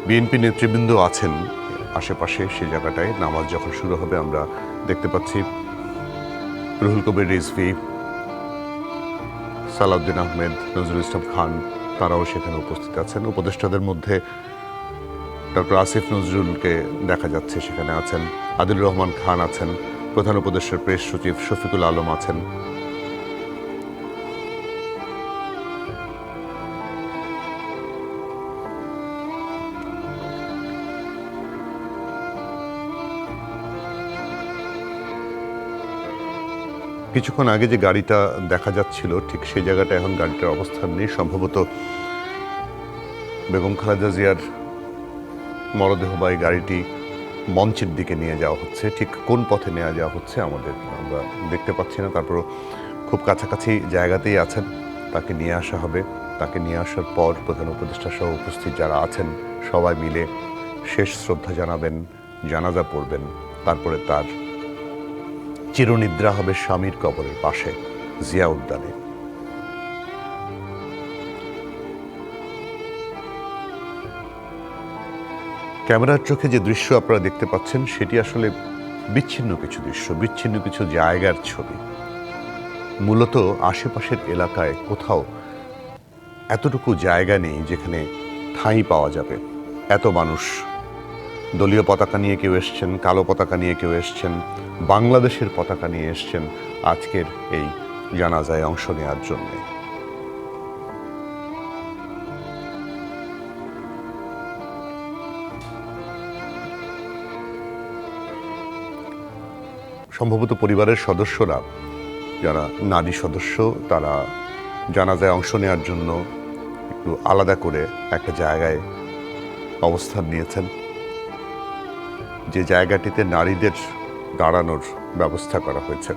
BNP নেতৃবৃন্দ আছেন আশেপাশে, সে জায়গাটায় নামাজ যখন শুরু হবে আমরা দেখতে পাচ্ছি রুহুল কবির রিজভী, সালাউদ্দিন আহমেদ, নজরুল ইসলাম খান, তারাও সেখানে উপস্থিত আছেন। উপদেষ্টাদের মধ্যে ডক্টর আসিফ নজরুলকে দেখা যাচ্ছে সেখানে আছেন, আদিল রহমান খান আছেন, প্রধান উপদেষ্টার প্রেস সচিব শফিকুল আলম আছেন। কিছুক্ষণ আগে যে গাড়িটা দেখা যাচ্ছিল ঠিক সেই জায়গাটা এখন গাড়িটার অবস্থান নেই। সম্ভবত বেগম খালেদা জিয়ার মরদেহবাহী গাড়িটি মঞ্চের দিকে নিয়ে যাওয়া হচ্ছে। ঠিক কোন পথে নিয়ে যাওয়া হচ্ছে আমরা দেখতে পাচ্ছি না। তারপরও খুব কাছাকাছি জায়গাতেই আছেন, তাকে নিয়ে আসা হবে। তাকে নিয়ে আসার পর প্রধান উপদেষ্টা সহ উপস্থিত যারা আছেন সবাই মিলে শেষ শ্রদ্ধা জানাবেন, জানাজা পড়বেন। তারপরে তার চিরনিদ্রা হবে স্বামীর কবরের পাশে জিয়া উদ্যানে। ক্যামেরার চোখে যে দৃশ্য আপনারা দেখতে পাচ্ছেন সেটি আসলে বিচ্ছিন্ন কিছু দৃশ্য, বিচ্ছিন্ন কিছু জায়গার ছবি। মূলত আশেপাশের এলাকায় কোথাও এতটুকু জায়গা নেই যেখানে ঠাঁই পাওয়া যাবে। এত মানুষ, দলীয় পতাকা নিয়ে কেউ এসছেন, কালো পতাকা নিয়ে কেউ এসছেন, বাংলাদেশের পতাকা নিয়ে এসছেন আজকের এই জানাজায় অংশ নেওয়ার জন্য। সম্ভবত পরিবারের সদস্যরা, যারা নারী সদস্য, তারা জানাজায় অংশ নেওয়ার জন্য একটু আলাদা করে একটা জায়গায় অবস্থান নিয়েছেন, যে জায়গাটিতে নারীদের দাঁড়ানোর ব্যবস্থা করা হয়েছে।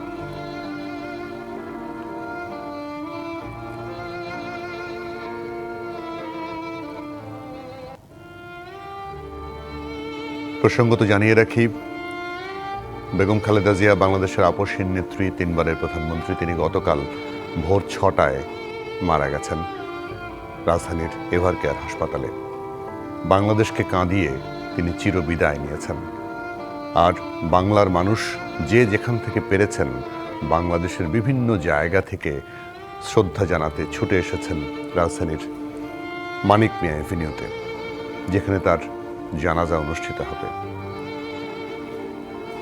প্রসঙ্গত জানিয়ে রাখি, বেগম খালেদা জিয়া বাংলাদেশের আপসহীন নেত্রী, তিনবারের প্রধানমন্ত্রী। তিনি গতকাল ভোর 6টায় মারা গেছেন রাজধানীর এভারকেয়ার হাসপাতালে। বাংলাদেশকে কাঁদিয়ে তিনি চিরবিদায় নিয়েছেন। আর বাংলার মানুষ যে যেখান থেকে পেরেছেন বাংলাদেশের বিভিন্ন জায়গা থেকে শ্রদ্ধা জানাতে ছুটে এসেছেন রাজধানীর মানিক মিয়া এভিনিউতে, যেখানে তার জানাজা অনুষ্ঠিত হবে।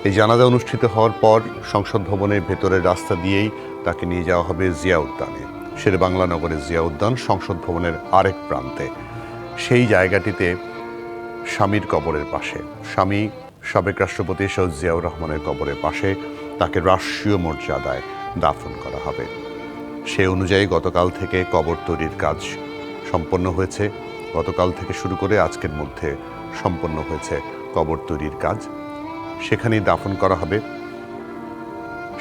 এই জানাজা অনুষ্ঠিত হওয়ার পর সংসদ ভবনের ভেতরের রাস্তা দিয়েই তাকে নিয়ে যাওয়া হবে জিয়া উদ্যানে। শেরেবাংলা নগরের জিয়া উদ্যান সংসদ ভবনের আরেক প্রান্তে। সেই জায়গাটিতে স্বামীর কবরের পাশে, স্বামী সাবেক রাষ্ট্রপতি শহীদ জিয়াউর রহমানের কবরের পাশে তাকে রাষ্ট্রীয় মর্যাদায় দাফন করা হবে। সে অনুযায়ী গতকাল থেকে কবর তৈরির কাজ সম্পন্ন হয়েছে। গতকাল থেকে শুরু করে আজকের মধ্যে সম্পন্ন হয়েছে কবর তৈরির কাজ। সেখানেই দাফন করা হবে।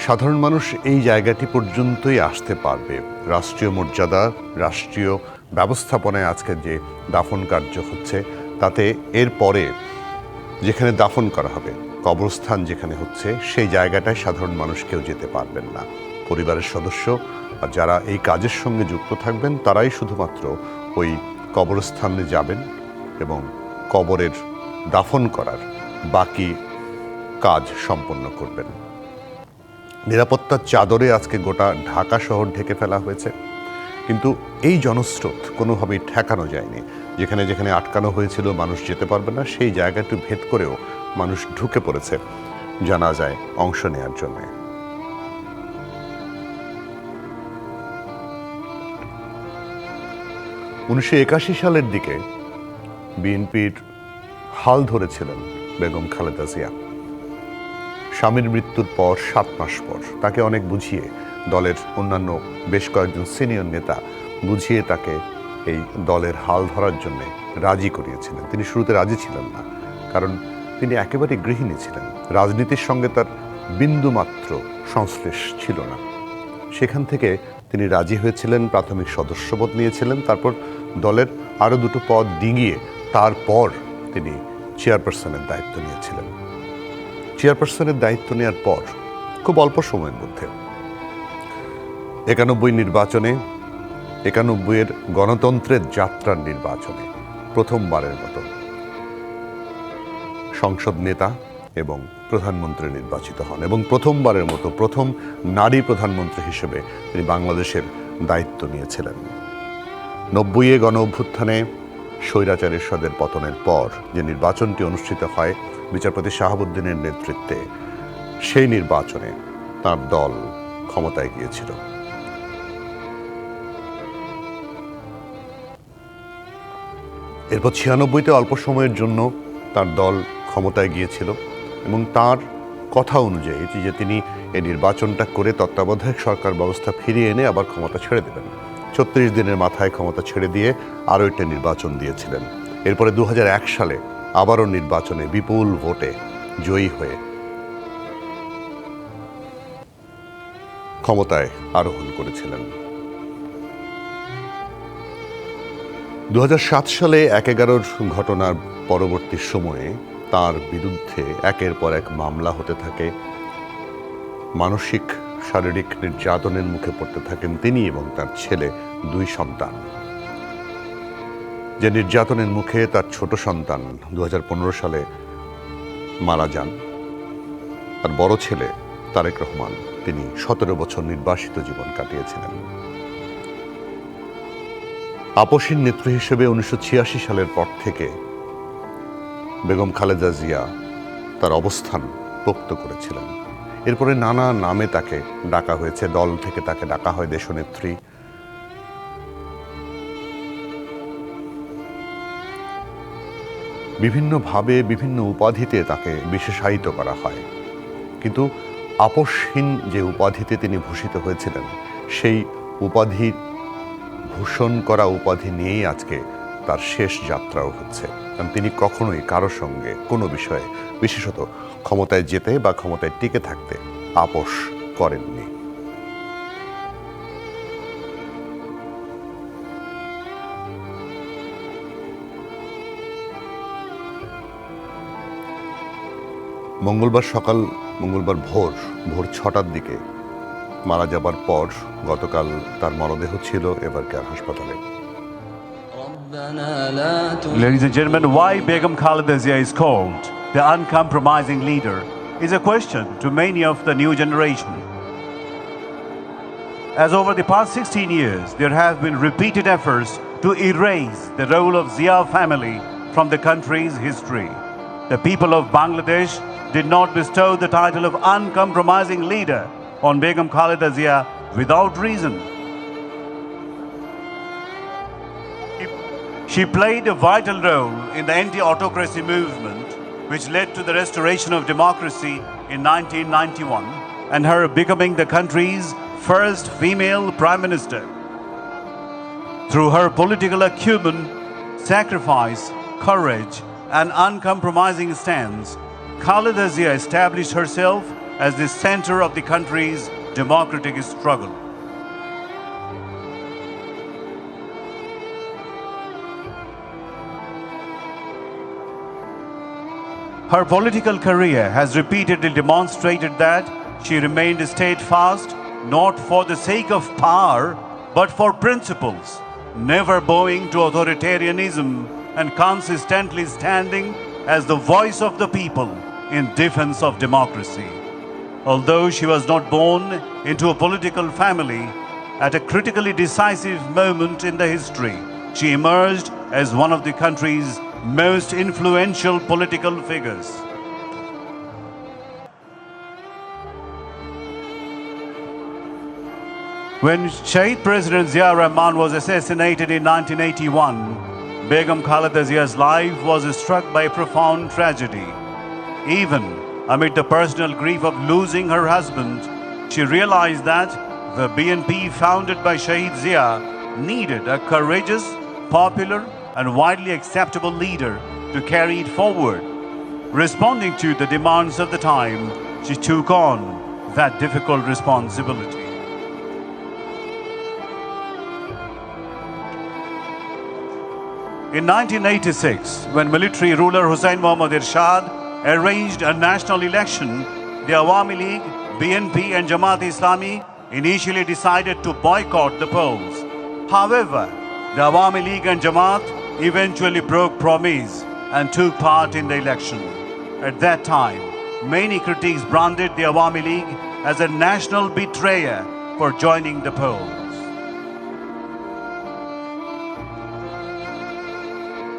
সাধারণ মানুষ এই জায়গাটি পর্যন্তই আসতে পারবে। রাষ্ট্রীয় মর্যাদা, রাষ্ট্রীয় ব্যবস্থাপনায় আজকের যে দাফন কার্য হচ্ছে, তাতে এরপরে যেখানে দাফন করা হবে, কবরস্থান যেখানে হচ্ছে, সেই জায়গাটায় সাধারণ মানুষ কেউ যেতে পারবেন না। পরিবারের সদস্য আর যারা এই কাজের সঙ্গে যুক্ত থাকবেন তারাই শুধুমাত্র ওই কবরস্থানে যাবেন এবং কবরের দাফন করার বাকি কাজ সম্পন্ন করবেন। নিরাপত্তার চাদরে আজকে গোটা ঢাকা শহর ঢেকে ফেলা হয়েছে, কিন্তু এই জনস্রোত কোনোভাবেই ঠেকানো যায়নি। যেখানে যেখানে আটকানো হয়েছিল মানুষ যেতে পারবে না, সেই জায়গাটি ভেদ করেও মানুষ ঢুকে পড়েছে জানাজায় অংশ নেওয়ার জন্য। 1981 সালের দিকে বিএনপির হাল ধরেছিলেন বেগম খালেদা জিয়া। স্বামীর মৃত্যুর পর 7 মাস পর তাকে অনেক বুঝিয়ে, দলের অন্যান্য বেশ কয়েকজন সিনিয়র নেতা বুঝিয়ে তাকে এই দলের হাল ধরার জন্য রাজি করিয়েছিলেন। তিনি শুরুতে রাজি ছিলেন না, কারণ তিনি একেবারে গৃহিণী ছিলেন। রাজনীতির সঙ্গে তার বিন্দুমাত্র সংশ্লেষ ছিল না। সেখান থেকে তিনি রাজি হয়েছিলেন, প্রাথমিক সদস্যপদ নিয়েছিলেন। তারপর দলের আরও 2টো পদ ডিঙিয়ে তারপর তিনি চেয়ারপারসনের দায়িত্ব নিয়েছিলেন। চেয়ারপারসনের দায়িত্ব নেওয়ার পর খুব অল্প সময়ের মধ্যে 91 নির্বাচনে, 91 গণতন্ত্রের যাত্রার নির্বাচনে প্রথমবারের মতো সংসদ নেতা এবং প্রধানমন্ত্রী নির্বাচিত হন এবং প্রথমবারের মতো প্রথম নারী প্রধানমন্ত্রী হিসেবে তিনি বাংলাদেশের দায়িত্ব নিয়েছিলেন। 90-এ গণ অভ্যুত্থানে স্বৈরাচার এরশাদের পতনের পর যে নির্বাচনটি অনুষ্ঠিত হয় বিচারপতি শাহাবুদ্দিনের নেতৃত্বে, সেই নির্বাচনে তার দল ক্ষমতায় গিয়েছিল। এরপর 96-তে অল্প সময়ের জন্য তার দল ক্ষমতায় গিয়েছিল এবং তার কথা অনুযায়ী যে তিনি এই নির্বাচনটা করে তত্ত্বাবধায়ক সরকার ব্যবস্থা ফিরিয়ে এনে আবার ক্ষমতা ছেড়ে দেবেন। 36 দিনের মাথায় ক্ষমতা ছেড়ে দিয়ে আরও একটা নির্বাচন দিয়েছিলেন। এরপরে 2001 সালে আবারও নির্বাচনে বিপুল ভোটে জয়ী হয়ে ক্ষমতায় আরোহণ করেছিলেন। 2007 সালে 1/11 ঘটনার পরবর্তী সময়ে তার বিরুদ্ধে একের পর এক মামলা হতে থাকে, মানসিক শারীরিক নির্যাতনের মুখে পড়তে থাকেন তিনি এবং তার ছেলে, 2 সন্তান। যে নির্যাতনের মুখে তার ছোট সন্তান 2015 সালে মারা যান। তার বড় ছেলে তারেক রহমান, তিনি 17 বছর নির্বাসিত জীবন কাটিয়েছিলেন। আপসীন নেত্রী হিসেবে 1986 সালের পর থেকে বেগম খালেদা জিয়া তার অবস্থান পোক্ত করেছিলেন। এরপরে নানা নামে তাকে ডাকা হয়েছে, দল থেকে তাকে ডাকা হয় দেশনেত্রী। বিভিন্নভাবে বিভিন্ন উপাধিতে তাকে বিশেষায়িত করা হয়, কিন্তু আপসহীন যে উপাধিতে তিনি ভূষিত হয়েছিলেন, সেই উপাধি ভূষণ করা উপাধি নিয়েই আজকে তার শেষ যাত্রাও হচ্ছে। কারণ তিনি কখনোই কারো সঙ্গে কোনো বিষয়ে, বিশেষত ক্ষমতায় যেতে বা ক্ষমতায় টিকে থাকতে আপোষ করেননি। মঙ্গলবার ভোর 6টার দিকে মারা যাবার পর গতকাল তার মরদেহ ছিল এভারকেয়ার হাসপাতালে। Ladies and gentlemen, why Begum Khaleda Zia is called the uncompromising leader is a question to many of the new generation. As over the past 16 years, there have been repeated efforts to erase the role of Zia family from the country's history. The people of Bangladesh did not bestow the title of uncompromising leader on Begum Khaleda Zia without reason. She played a vital role in the anti-autocracy movement, which led to the restoration of democracy in 1991 and her becoming the country's first female prime minister. Through her political acumen, sacrifice, courage, and uncompromising stance, Khaleda Zia established herself as the center of the country's democratic struggle. Her political career has repeatedly demonstrated that she remained steadfast not for the sake of power but for principles, never bowing to authoritarianism and consistently standing as the voice of the people in defense of democracy. Although she was not born into a political family, at a critically decisive moment in the history, she emerged as one of the country's most influential political figures. When Shahid President Zia Rahman was assassinated in 1981, Begum Khaleda Zia's life was struck by a profound tragedy. Even amid the personal grief of losing her husband, she realized that the BNP founded by Shahid Zia needed a courageous, popular, and widely acceptable leader to carry it forward. Responding to the demands of the time, she took on that difficult responsibility. In 1986, when military ruler Hussain Mohammad Ershad arranged a national election, the Awami League, BNP and Jamaat Islami initially decided to boycott the polls. However, the Awami League and Jamaat eventually broke promise and took part in the election. At that time, many critics branded the Awami League as a national betrayer for joining the polls.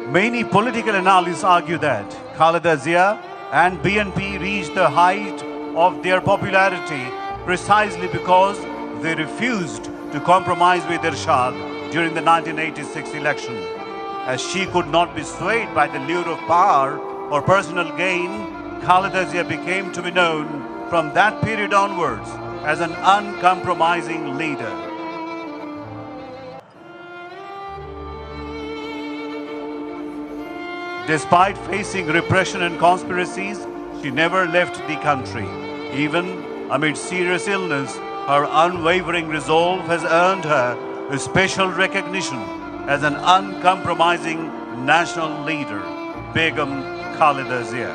Many political analysts argue that Khaleda Zia and BNP reached the height of their popularity precisely because they refused to compromise with Ershad during the 1986 election. As she could not be swayed by the lure of power or personal gain, Khaleda Zia became to be known from that period onwards as an uncompromising leader. Despite facing repression and conspiracies, she never left the country. Even amid serious illness, her unwavering resolve has earned her a special recognition as an uncompromising national leader, Begum Khaleda Zia.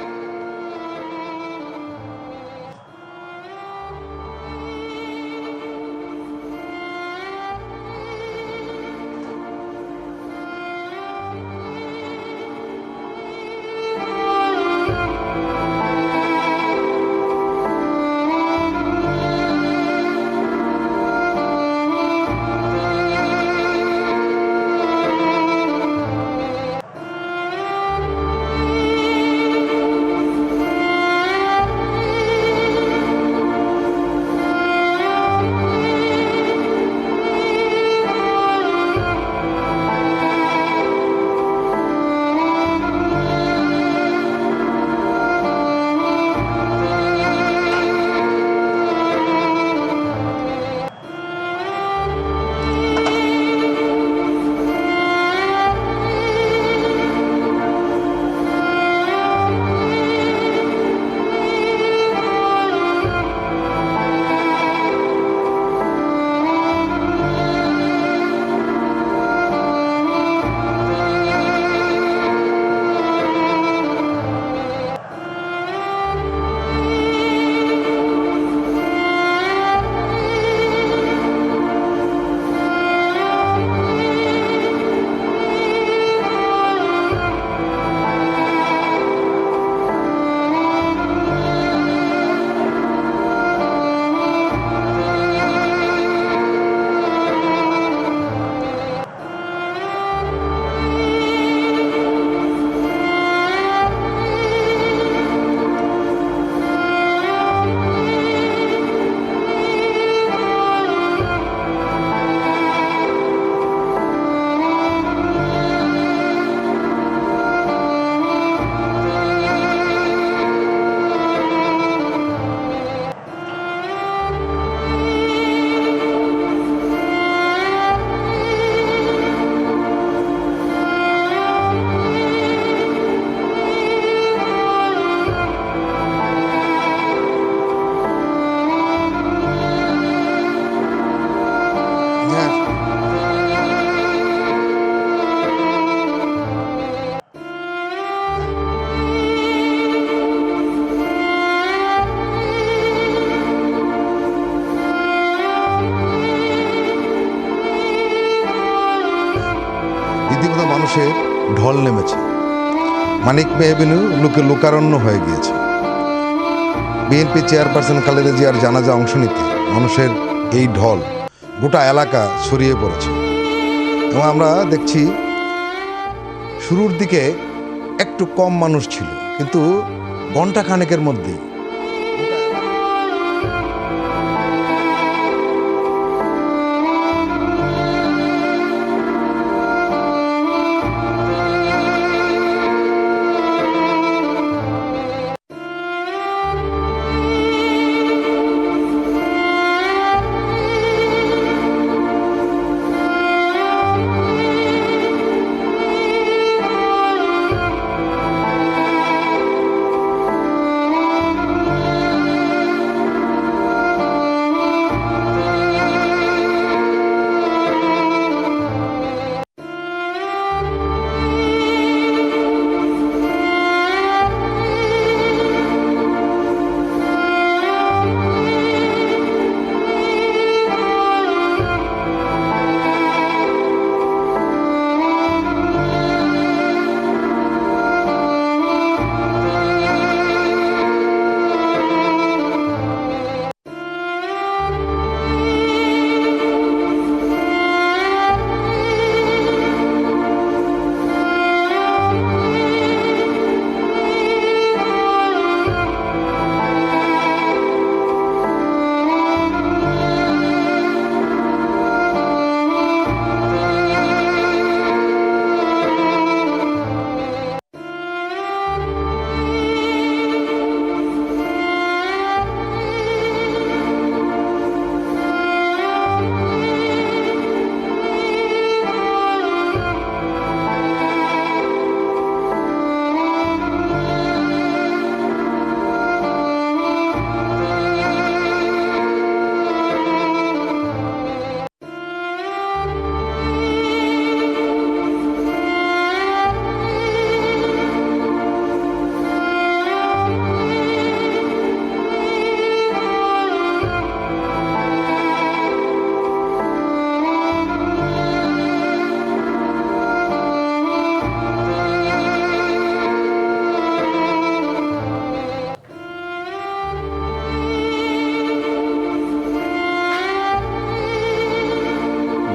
রীতিমতো মানুষের ঢল নেমেছে। মানিক মে Avenue লোকারণ্য হয়ে গিয়েছে। BNP chairperson Khaleda জিয়ার জানাজা অংশ নিতে মানুষের এই ঢল গোটা এলাকা ছড়িয়ে পড়েছে এবং আমরা দেখছি শুরুর দিকে একটু কম মানুষ ছিল, কিন্তু ঘণ্টা খানেকের মধ্যেই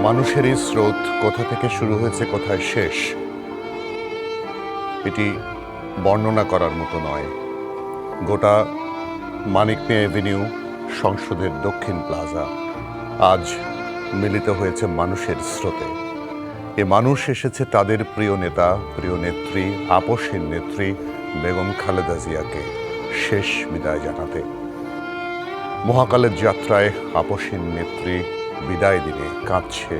মানুষের এই স্রোত কোথা থেকে শুরু হয়েছে, কোথায় শেষ, এটি বর্ণনা করার মতো নয়। গোটা মানিক মিয়া এভিনিউ, সংসদের দক্ষিণ প্লাজা আজ মিলিত হয়েছে মানুষের স্রোতে। এ মানুষ এসেছে তাদের প্রিয় নেতা, প্রিয় নেত্রী, আপসহীন নেত্রী বেগম খালেদা জিয়াকে শেষ বিদায় জানাতে। মহাকালের যাত্রায় আপসহীন নেত্রী বিদায় দিনে কাঁদছে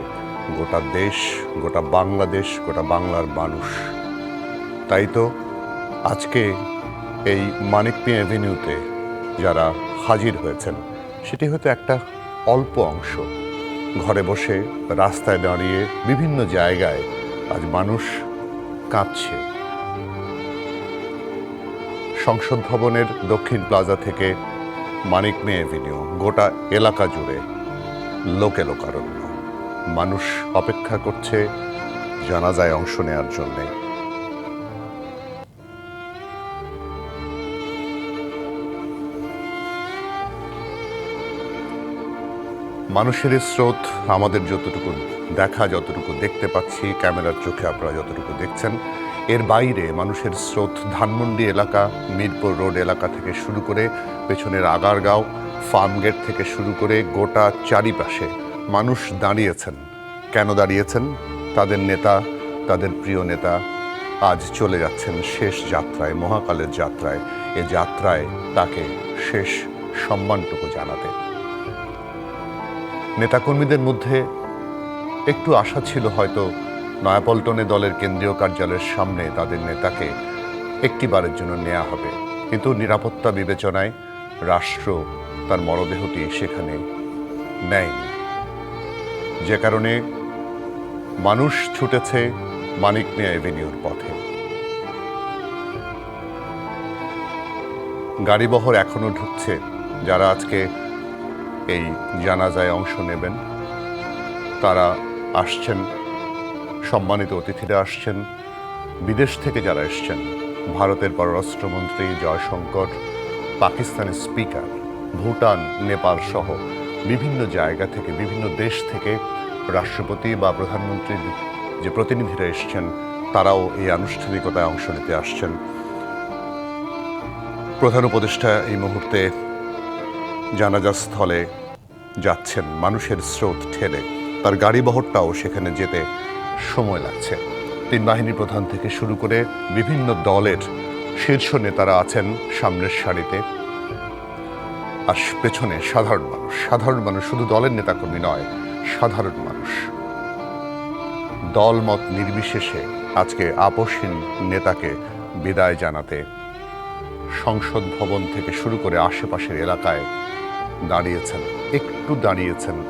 গোটা দেশ, গোটা বাংলাদেশ, গোটা বাংলার মানুষ। তাই তো আজকে এই মানিক মিয়া এভিনিউতে যারা হাজির হয়েছেন সেটি হয়তো একটা অল্প অংশ। ঘরে বসে, রাস্তায় দাঁড়িয়ে, বিভিন্ন জায়গায় আজ মানুষ কাঁদছে। সংসদ ভবনের দক্ষিণ প্লাজা থেকে মানিক মিয়া এভিনিউ, গোটা এলাকা জুড়ে লোকে লোকারণ্য। মানুষ অপেক্ষা করছে জানাজায় অংশ নেওয়ার জন্যে। মানুষের এই স্রোত আমাদের যতটুকু দেখা, যতটুকু দেখতে পাচ্ছি, ক্যামেরার চোখে আপনারা যতটুকু দেখছেন, এর বাইরে মানুষের স্রোত ধানমন্ডি এলাকা, মিরপুর রোড এলাকা থেকে শুরু করে পেছনের আগারগাঁও, ফার্মগেট থেকে শুরু করে গোটা চারিপাশে মানুষ দাঁড়িয়েছেন। কেন দাঁড়িয়েছেন? তাদের নেতা, তাদের প্রিয় নেতা আজ চলে যাচ্ছেন শেষ যাত্রায়, মহাকালের যাত্রায়। এ যাত্রায় তাকে শেষ সম্মানটুকু জানাতে। নেতাকর্মীদের মধ্যে একটু আশা ছিল হয়তো নয়াপল্টনে দলের কেন্দ্রীয় কার্যালয়ের সামনে তাদের নেতাকে একটিবারের জন্য নেওয়া হবে, কিন্তু নিরাপত্তা বিবেচনায় রাষ্ট্র তার মরদেহটি সেখানে নেয়নি। যে কারণে মানুষ ছুটেছে মানিক মিয়া এভিনিউর পথে। গাড়িবহর এখনো ঢুকছে। যারা আজকে এই জানাজায় অংশ নেবেন তারা আসছেন, সম্মানিত অতিথিরা আসছেন, বিদেশ থেকে যারা এসছেন, ভারতের পররাষ্ট্রমন্ত্রী জয়শঙ্কর, পাকিস্তানের স্পিকার, ভুটান, নেপাল সহ বিভিন্ন জায়গা থেকে, বিভিন্ন দেশ থেকে রাষ্ট্রপতি বা প্রধানমন্ত্রীর যে প্রতিনিধিরা এসছেন তারাও এই আনুষ্ঠানিকতায় অংশ নিতে আসছেন। প্রধান উপদেষ্টা এই মুহূর্তে জানাজা স্থলে যাচ্ছেন মানুষের স্রোত ঠেলে। তার গাড়িবহরটাও সেখানে যেতে সময় লাগছে। তিন বাহিনী প্রধান থেকে শুরু করে বিভিন্ন দলের শীর্ষ নেতারা আছেন সামনের সারিতে, আর পেছনে সাধারণ মানুষ। সাধারণ মানুষ শুধু দলের নেতাকর্মী নয়, সাধারণ মানুষ দলমত নির্বিশেষে আজকে আপসহীন নেতাকে বিদায় জানাতে সংসদ ভবন থেকে শুরু করে আশেপাশের এলাকায় দাঁড়িয়েছেন,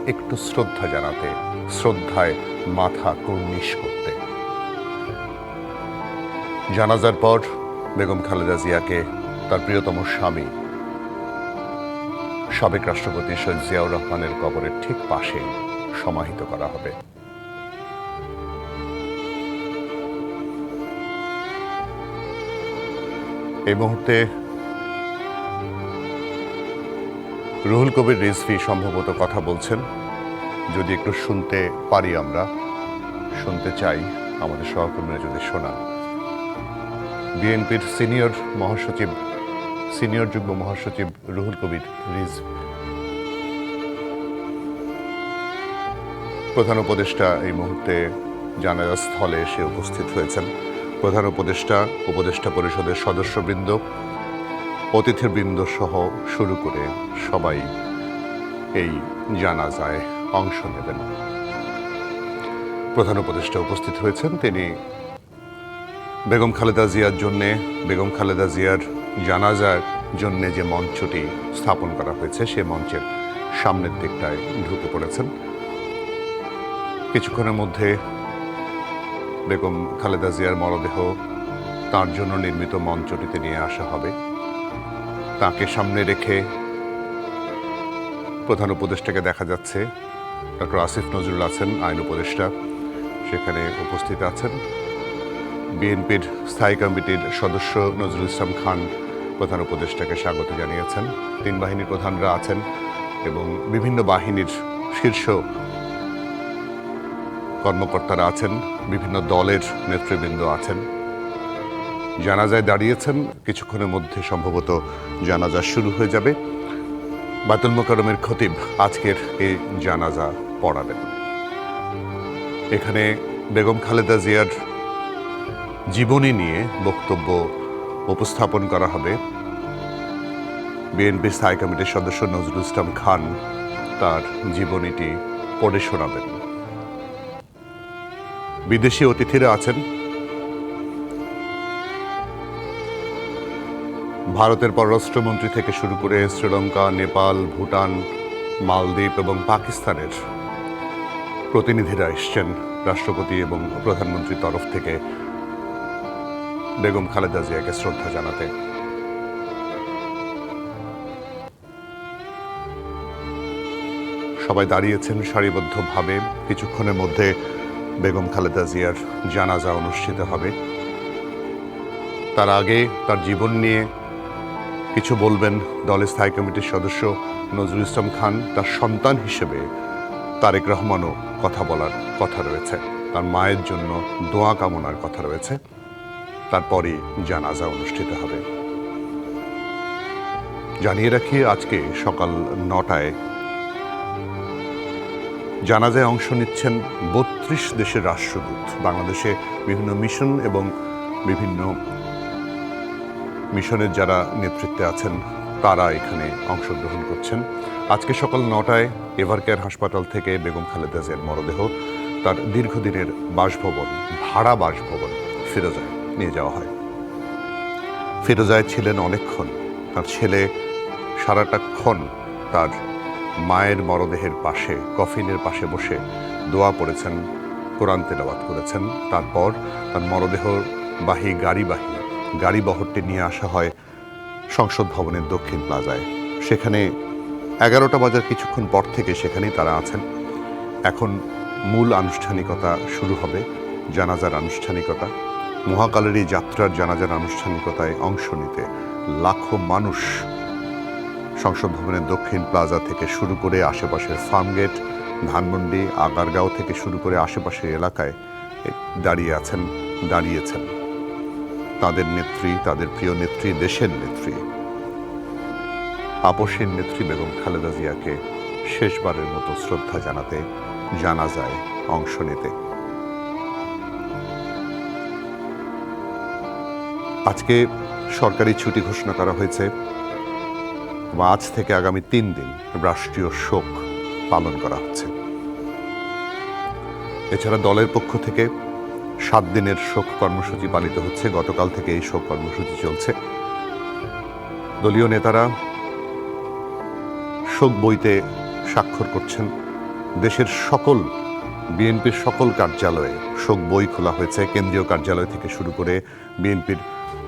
একটু শ্রদ্ধা জানাতে, শ্রদ্ধায় মাথা কুর্নিশ করতে। জানাজার পর বেগম খালেদা জিয়াকে তার প্রিয়তম স্বামী সাবেক রাষ্ট্রপতি শহীদ জিয়াউর রহমানের কবরের ঠিক পাশেই সমাহিত করা হবে। এই মুহূর্তে রুহুল কবির রিজভী সম্ভবত কথা বলছেন। যদি একটু শুনতে পারি, আমরা শুনতে চাই, আমাদের সহকর্মীরা যদি শোনান। বিএনপির সিনিয়র যুগ্ম মহাসচিব রুহুল কবির রিজভী। প্রধান উপদেষ্টা এই মুহূর্তে জানাজা স্থলে এসে উপস্থিত হয়েছেন। প্রধান উপদেষ্টা পরিষদের সদস্যবৃন্দ, অতিথিবৃন্দ সহ শুরু করে সবাই এই জানাজায় অংশ নেবেন। প্রধান উপদেষ্টা উপস্থিত হয়েছেন। তিনি বেগম খালেদা জিয়ার জানাজার জন্য যে মঞ্চটি স্থাপন করা হয়েছে সে মঞ্চের সামনের দিকটায় ঢুকে পড়েছেন। কিছুক্ষণের মধ্যে বেগম খালেদা জিয়ার মরদেহ তার জন্য নির্মিত মঞ্চটিতে নিয়ে আসা হবে। তাকে সামনে রেখে প্রধান উপদেষ্টাকে দেখা যাচ্ছে। ডক্টর আসিফ নজরুল আছেন, আইন উপদেষ্টা, সেখানে উপস্থিত আছেন। বিএনপির স্থায়ী কমিটির সদস্য নজরুল ইসলাম খান প্রধান উপদেষ্টাকে স্বাগত জানিয়েছেন। তিন বাহিনীর প্রধানরা আছেন এবং বিভিন্ন বাহিনীর শীর্ষ কর্মকর্তারা আছেন, বিভিন্ন দলের নেতৃবৃন্দ আছেন। জানাজায় দাঁড়িয়েছেন, কিছুক্ষণের মধ্যে সম্ভবত জানাজা শুরু হয়ে যাবে। বায়তুল মোকাররমের খতিব আজকের এই জানাজা পড়াবেন। এখানে বেগম খালেদা জিয়ার জীবনী নিয়ে বক্তব্য উপস্থাপন করা হবে। বিএনপি স্থায়ী কমিটির সদস্য নজরুল ইসলাম খান তার জীবনীটি পড়ে শোনাবেন। বিদেশি অতিথিরা আছেন। ভারতের পররাষ্ট্রমন্ত্রী থেকে শুরু করে শ্রীলঙ্কা, নেপাল, ভুটান, মালদ্বীপ এবং পাকিস্তানের প্রতিনিধিরা এসছেন রাষ্ট্রপতি এবং প্রধানমন্ত্রীর তরফ থেকে বেগম খালেদা জিয়াকে শ্রদ্ধা জানাতে। সবাই দাঁড়িয়েছেন সারিবদ্ধভাবে। কিছুক্ষণের মধ্যে বেগম খালেদা জিয়ার জানাজা অনুষ্ঠিত হবে। তার আগে তার জীবন নিয়ে কিছু বলবেন দলের স্থায়ী কমিটির সদস্য নজরুল ইসলাম খান। তার সন্তান হিসেবে তারেক রহমানও কথা বলার কথা রয়েছে, তার মায়ের জন্য দোয়া কামনার কথা রয়েছে। তারপরই জানাজা অনুষ্ঠিত হবে। জানিয়ে রাখি, আজকে সকাল 9টায় জানাজায় অংশ নিচ্ছেন 32 দেশের রাষ্ট্রদূত। বাংলাদেশে বিভিন্ন মিশন এবং বিভিন্ন মিশনের যারা নেতৃত্বে আছেন তারা এখানে অংশগ্রহণ করছেন। আজকে সকাল 9টায় এভারকেয়ার হাসপাতাল থেকে বেগম খালেদা জিয়ার মরদেহ তার দীর্ঘদিনের বাসভবন, ভাড়া বাসভবন ফিরোজায় নিয়ে যাওয়া হয়। ফিরোজায় ছিলেন অনেকক্ষণ। তার ছেলে সারাটাক্ষণ তার মায়ের মরদেহের পাশে, কফিনের পাশে বসে দোয়া পড়েছেন, কোরআন তেলাওয়াত করেছেন। তারপর তার মরদেহবাহী গাড়ি বহরটি নিয়ে আসা হয় সংসদ ভবনের দক্ষিণ প্লাজায়। সেখানে 11টা বাজার কিছুক্ষণ পর থেকে সেখানেই তারা আছেন। এখন মূল আনুষ্ঠানিকতা শুরু হবে, জানাজার আনুষ্ঠানিকতা। মহাকালের এই যাত্রার জানাজার আনুষ্ঠানিকতায় অংশ নিতে লাখো মানুষ সংসদ ভবনের দক্ষিণ প্লাজা থেকে শুরু করে আশেপাশের ফার্মগেট, ধানমন্ডি, আগারগাঁও থেকে শুরু করে আশেপাশের এলাকায় দাঁড়িয়েছেন তাদের নেত্রী, তাদের প্রিয় নেত্রী, দেশের নেত্রী, আপসের নেত্রী বেগম খালেদা জিয়াকে শেষবারের মতো শ্রদ্ধা জানাতে, জানাজায় অংশ নিতে। আজকে সরকারি ছুটি ঘোষণা করা হয়েছে। আজ থেকে আগামী 3 দিন রাষ্ট্রীয় শোক পালন করা হচ্ছে। এছাড়া দলের পক্ষ থেকে 7 দিনের শোক কর্মসূচি পালিত হচ্ছে। গতকাল থেকে এই শোক কর্মসূচি চলছে। দলীয় নেতারা শোক বইতে স্বাক্ষর করছেন। দেশের বিএনপির সকল কার্যালয়ে শোক বই খোলা হয়েছে। কেন্দ্রীয় কার্যালয় থেকে শুরু করে বিএনপির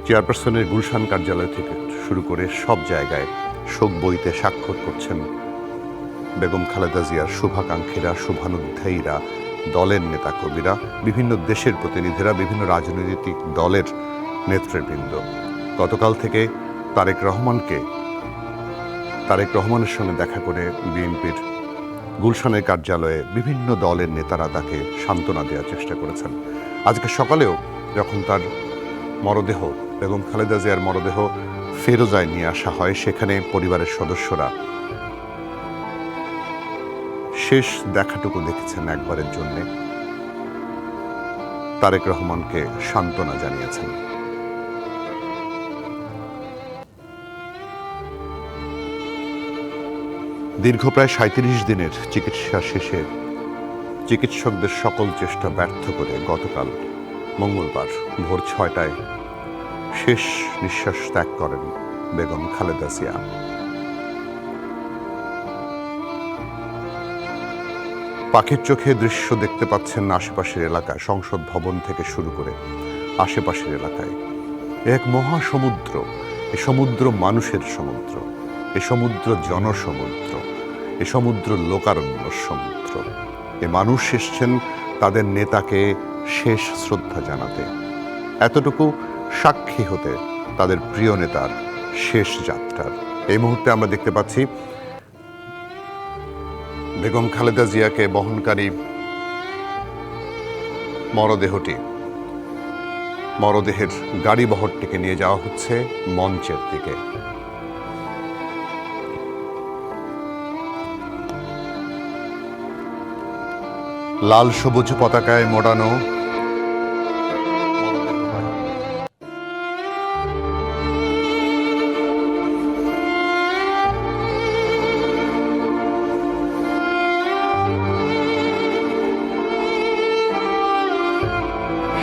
চেয়ারপারসনের গুলশান কার্যালয় থেকে শুরু করে সব জায়গায় শোক বইতে স্বাক্ষর করছেন বেগম খালেদা জিয়ার শুভাকাঙ্ক্ষীরা, শুভানুধ্যায়ীরা, দলের নেতাকর্মীরা, বিভিন্ন দেশের প্রতিনিধিরা, বিভিন্ন রাজনৈতিক দলের নেতৃবৃন্দ। গতকাল থেকে তারেক রহমানের সঙ্গে দেখা করে বিএনপির গুলশানের কার্যালয়ে বিভিন্ন দলের নেতারা তাকে সান্ত্বনা দেওয়ার চেষ্টা করেছেন। আজকে সকালেও যখন তার মরদেহ, বেগম খালেদা জিয়ার মরদেহ ফিরোজায় নিয়ে আসা হয়, সেখানে পরিবারের সদস্যরা শেষ দেখাটুকু দেখেছেন একবারের জন্য, তারেক রহমানকে সান্ত্বনা জানিয়েছেন। দীর্ঘ প্রায় 37 দিনের চিকিৎসা শেষে চিকিৎসকদের সকল চেষ্টা ব্যর্থ করে গতকাল মঙ্গলবার ভোর 6টায় শেষ নিঃশ্বাস ত্যাগ করেন বেগম খালেদা জিয়া। পাখির চোখে দৃশ্য দেখতে পাচ্ছেন আশেপাশের এলাকায়, সংসদ ভবন থেকে শুরু করে আশেপাশের এলাকায় এক মহাসমুদ্র। এ সমুদ্র মানুষের সমুদ্র, এ সমুদ্র জনসমুদ্র, এ সমুদ্র লোকারণ্য সমুদ্র। এ মানুষ এসছেন তাদের নেতাকে শেষ শ্রদ্ধা জানাতে, এতটুকু সাক্ষী হতে তাদের প্রিয় নেতার শেষ যাত্রার। এই মুহূর্তে আমরা দেখতে পাচ্ছি বেগম খালেদা জিয়াকে বহনকারী মরদেহের গাড়িবহরটিকে নিয়ে যাওয়া হচ্ছে মঞ্চের দিকে। লাল সবুজ পতাকায় মোড়ানো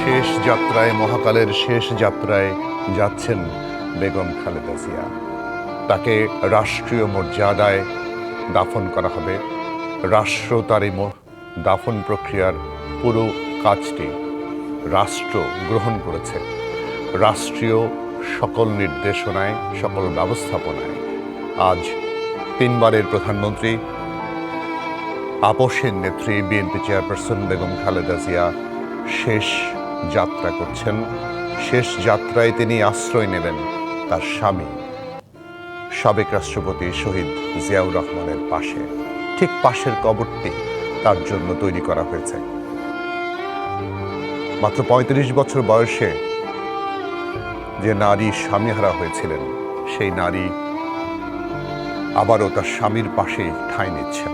শেষ যাত্রায়, মহাকালের শেষ যাত্রায় যাচ্ছেন বেগম খালেদা জিয়া। তাকে রাষ্ট্রীয় মর্যাদায় দাফন করা হবে। রাষ্ট্র তার এই দাফন প্রক্রিয়ার পুরো কাজটি রাষ্ট্র গ্রহণ করেছে। রাষ্ট্রীয় সকল নির্দেশনায়, সকল ব্যবস্থাপনায় আজ তিনবারের প্রধানমন্ত্রী, আপসের নেত্রী, বিএনপি চেয়ারপারসন বেগম খালেদা জিয়া শেষ যাত্রা করছেন। শেষ যাত্রায় তিনি আশ্রয় নেবেন তার স্বামী সাবেক রাষ্ট্রপতি শহীদ জিয়াউর রহমানের পাশে। ঠিক পাশের কবরটি তার জন্য তৈরি করা হয়েছে। মাত্র ৩৫ বছর বয়সে যে নারী স্বামীহারা হয়েছিলেন, সেই নারী আবারও তার স্বামীর পাশে ঠাঁই নিচ্ছেন।